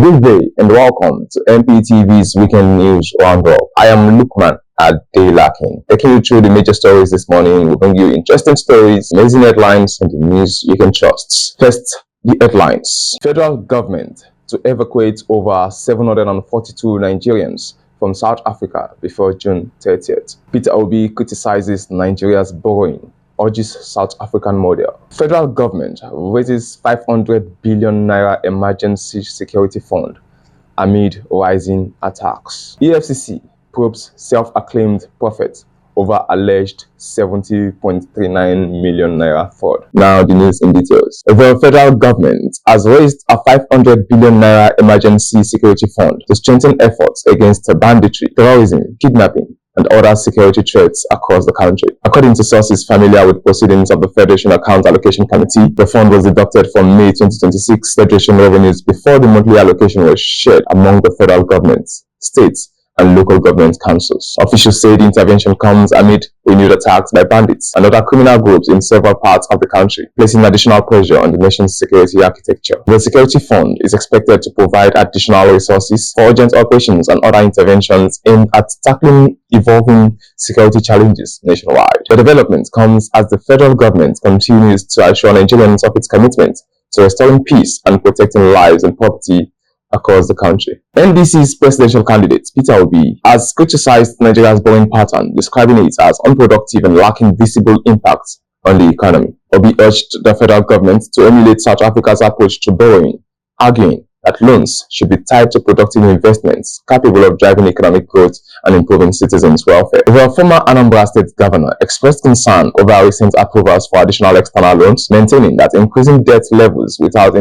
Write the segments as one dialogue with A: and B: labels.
A: Good day and welcome to MPTV's Weekend News Roundup. I am Lukman Adelakin. Taking you through the major stories this morning, we'll bring you interesting stories, amazing headlines, and the news you can trust. First, the headlines. Federal government to evacuate over 742 Nigerians from South Africa before June 30th. Peter Obi criticizes Nigeria's borrowing, urges South African model. Federal government raises 500 billion naira emergency security fund amid rising attacks. EFCC probes self-acclaimed prophet over alleged 70.39 million naira fraud. Now the news in details. The federal government has raised a 500 billion naira emergency security fund to strengthen efforts against banditry, terrorism, kidnapping, and other security threats across the country. According to sources familiar with proceedings of the Federation Account Allocation Committee, the fund was deducted from May 2026 Federation revenues before the monthly allocation was shared among the federal government, states, and local government councils. Officials say the intervention comes amid renewed attacks by bandits and other criminal groups in several parts of the country, placing additional pressure on the nation's security architecture. The security fund is expected to provide additional resources for urgent operations and other interventions aimed at tackling evolving security challenges nationwide. The development comes as the federal government continues to assure Nigerians of its commitment to restoring peace and protecting lives and property across the country. NDC's presidential candidate, Peter Obi, has criticized Nigeria's borrowing pattern, describing it as unproductive and lacking visible impact on the economy. Obi urged the federal government to emulate South Africa's approach to borrowing, arguing that loans should be tied to productive investments capable of driving economic growth and improving citizens' welfare. The former Anambra State governor expressed concern over recent approvals for additional external loans, maintaining that increasing debt levels without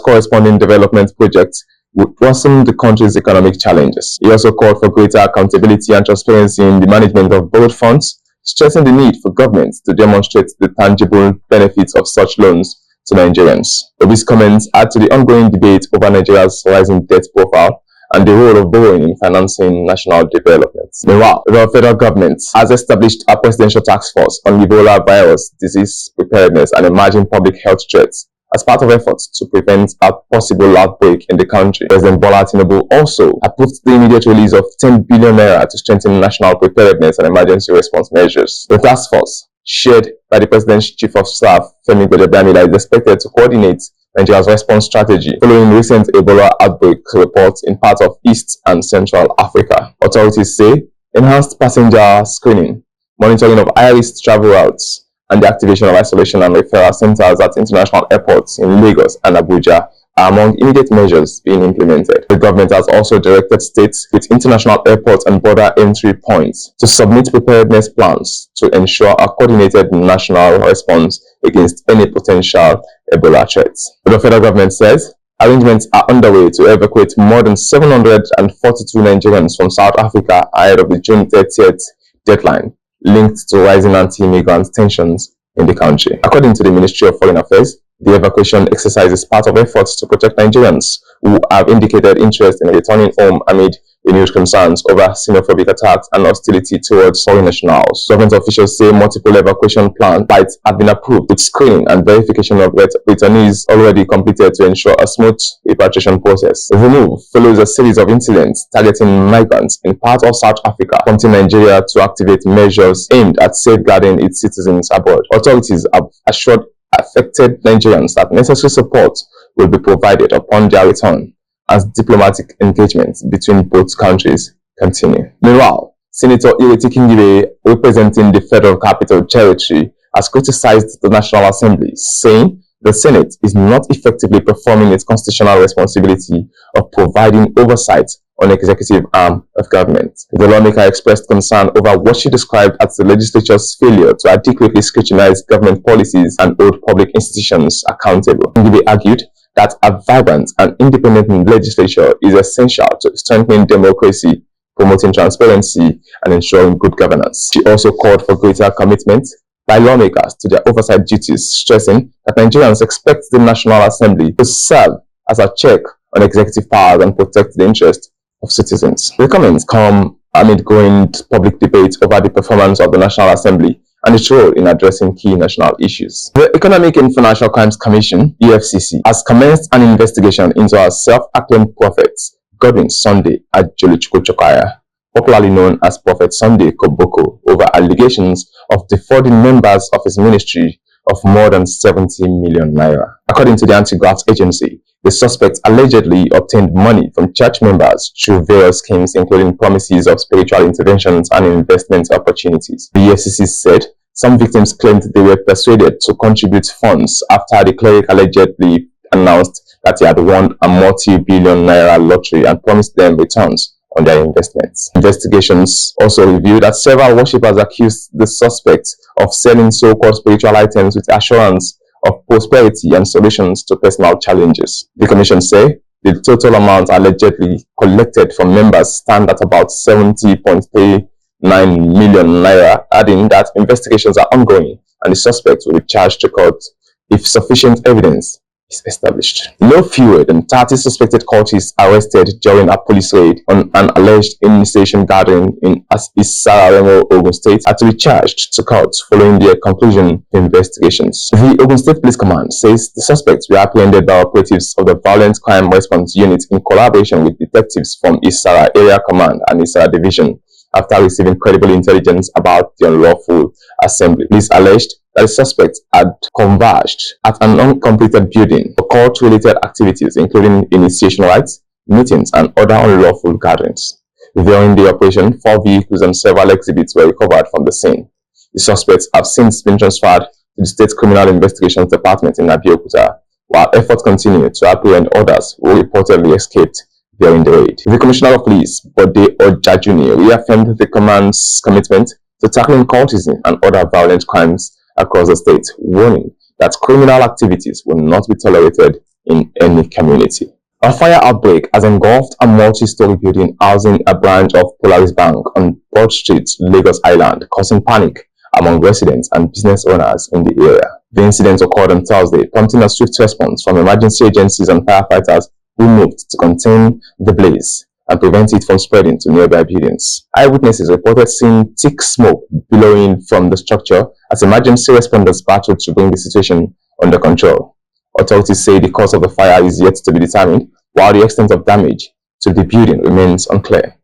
A: corresponding development projects would worsen the country's economic challenges. He also called for greater accountability and transparency in the management of borrowed funds, stressing the need for governments to demonstrate the tangible benefits of such loans to Nigerians. Obi's comments add to the ongoing debate over Nigeria's rising debt profile and the role of borrowing in financing national development. Meanwhile, the federal government has established a presidential task force on Ebola virus disease preparedness and emerging public health threats as part of efforts to prevent a possible outbreak in the country. President Bola Tinubu also approved the immediate release of 10 billion naira to strengthen national preparedness and emergency response measures. The task force, chaired by the President's Chief of Staff, Femi Gbajabiamila, is expected to coordinate Nigeria's response strategy following recent Ebola outbreak reports in parts of East and Central Africa. Authorities say enhanced passenger screening, monitoring of high-risk travel routes, and the activation of isolation and referral centers at international airports in Lagos and Abuja are among immediate measures being implemented. The government has also directed states with international airports and border entry points to submit preparedness plans to ensure a coordinated national response against any potential Ebola threats. The federal government says arrangements are underway to evacuate more than 742 Nigerians from South Africa ahead of the June 30th deadline, linked to rising anti-immigrant tensions in the country. According to the Ministry of Foreign Affairs, the evacuation exercise is part of efforts to protect Nigerians who have indicated interest in returning home amid renewed concerns over xenophobic attacks and hostility towards foreign nationals. Government officials say multiple evacuation flights have been approved, with screening and verification of returnees already completed to ensure a smooth repatriation process. The move follows a series of incidents targeting migrants in parts of South Africa, prompting Nigeria to activate measures aimed at safeguarding its citizens abroad. Authorities have assured affected Nigerians that necessary support will be provided upon their return as diplomatic engagement between both countries continue. Meanwhile, Senator Ireti Kingibe, representing the Federal Capital Territory, has criticized the National Assembly, saying the Senate is not effectively performing its constitutional responsibility of providing oversight on the executive arm of government. The lawmaker expressed concern over what she described as the legislature's failure to adequately scrutinize government policies and hold public institutions accountable. Kingibe argued that a vibrant and independent legislature is essential to strengthening democracy, promoting transparency, and ensuring good governance. She also called for greater commitment by lawmakers to their oversight duties, stressing that Nigerians expect the National Assembly to serve as a check on executive powers and protect the interests of citizens. The comments come amid growing public debate over the performance of the National Assembly and its role in addressing key national issues. The Economic and Financial Crimes Commission, EFCC, has commenced an investigation into our self-acclaimed prophet, Godwin Sunday Ajolichukwuchokaya, popularly known as Prophet Sunday Koboko, over allegations of defrauding members of his ministry of more than 70 million naira. According to the anti-graft agency, the suspect allegedly obtained money from church members through various schemes, including promises of spiritual interventions and investment opportunities. The EFCC said some victims claimed they were persuaded to contribute funds after the cleric allegedly announced that he had won a multi-billion naira lottery and promised them returns on their investments. Investigations also revealed that several worshippers accused the suspect of selling so-called spiritual items with assurance of prosperity and solutions to personal challenges. The commission say the total amount allegedly collected from members stand at about 70.39 million naira, adding that investigations are ongoing and the suspect will be charged to court if sufficient evidence is established. No fewer than 30 suspected cultists arrested during a police raid on an alleged initiation gathering in Isararemo, Ogun State, are to be charged to court following their conclusion of investigations. The Ogun State Police Command says the suspects were apprehended by operatives of the Violent Crime Response Unit in collaboration with detectives from Isara Area Command and Isara Division after receiving credible intelligence about the unlawful assembly. Police alleged that the suspects had converged at an uncompleted building for cult-related activities, including initiation rites, meetings, and other unlawful gatherings. During the operation, 4 vehicles and several exhibits were recovered from the scene. The suspects have since been transferred to the State Criminal Investigations Department in Abeokuta, while efforts continue to apprehend others who reportedly escaped during the raid. The Commissioner of Police, Bode Ojajuni, reaffirmed the command's commitment to tackling cultism and other violent crimes across the state, warning that criminal activities will not be tolerated in any community. A fire outbreak has engulfed a multi-story building housing a branch of Polaris Bank on Broad Street, Lagos Island, causing panic among residents and business owners in the area. The incident occurred on Thursday, prompting a swift response from emergency agencies and firefighters who moved to contain the blaze and prevent it from spreading to nearby buildings. Eyewitnesses reported seeing thick smoke billowing from the structure as emergency responders battled to bring the situation under control. Authorities say the cause of the fire is yet to be determined, while the extent of damage to the building remains unclear.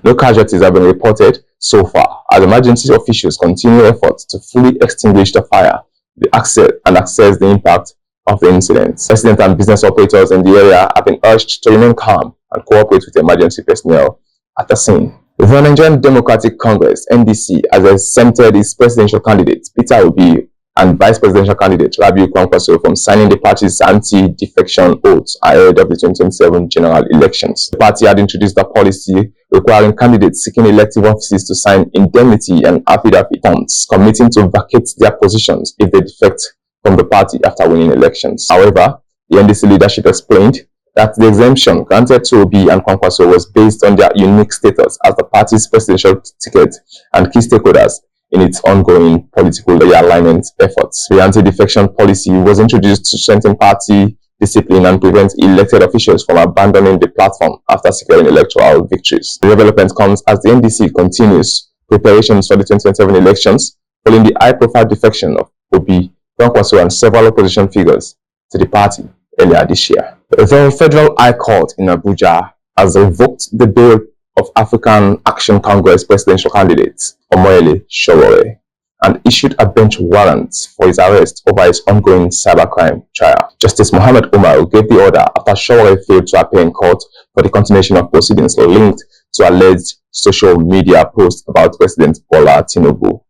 A: No casualties have been reported so far, as emergency officials continue efforts to fully extinguish the fire and assess the impact of the incident. Residents and business operators in the area have been urged to remain calm and cooperate with emergency personnel at the scene. The Nigerian Democratic Congress, NDC, has exempted its presidential candidate, Peter Obi, and vice presidential candidate, Rabiu Kwankwaso, from signing the party's anti-defection oath ahead of the 2027 general elections. The party had introduced a policy requiring candidates seeking elective offices to sign indemnity and affidavit forms, committing to vacate their positions if they defect from the party after winning elections. However, the NDC leadership explained that the exemption granted to Obi and Kwankwaso was based on their unique status as the party's presidential ticket and key stakeholders in its ongoing political realignment efforts. The anti-defection policy was introduced to strengthen party discipline and prevent elected officials from abandoning the platform after securing electoral victories. The development comes as the NDC continues preparations for the 2027 elections following the high-profile defection of Obi, Kwankwaso, and several opposition figures to the party earlier this year. The Federal High Court in Abuja has revoked the bail of African Action Congress presidential candidate Omoyele Sowore and issued a bench warrant for his arrest over his ongoing cybercrime trial. Justice Muhammad Umar gave the order after Sowore failed to appear in court for the continuation of proceedings linked to alleged social media posts about President Bola Tinubu.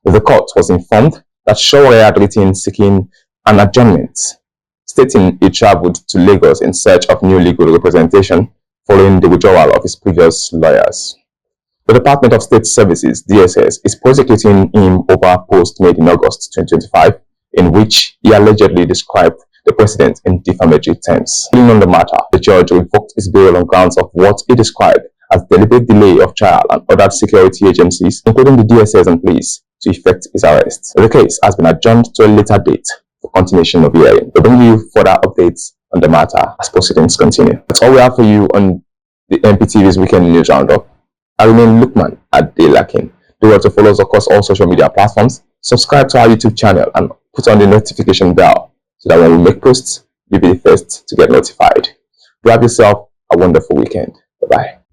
A: The court was informed that Sowore had written seeking an adjournment, stating he traveled to Lagos in search of new legal representation following the withdrawal of his previous lawyers. The Department of State Services, DSS, is prosecuting him over a post made in August 2025 in which he allegedly described the president in defamatory terms. Ruling on the matter, the judge revoked his bail on grounds of what he described as deliberate delay of trial and ordered security agencies, including the DSS and police, to effect his arrest. The case has been adjourned to a later date for continuation of hearing. We'll bring you further updates on the matter as proceedings continue. That's all we have for you on the MPTV's Weekend News Roundup. I remain Lukman at Delakin. Do well to follow us across all social media platforms. Subscribe to our YouTube channel and put on the notification bell so that when we make posts, you'll be the first to get notified. Do have yourself a wonderful weekend. Bye-bye.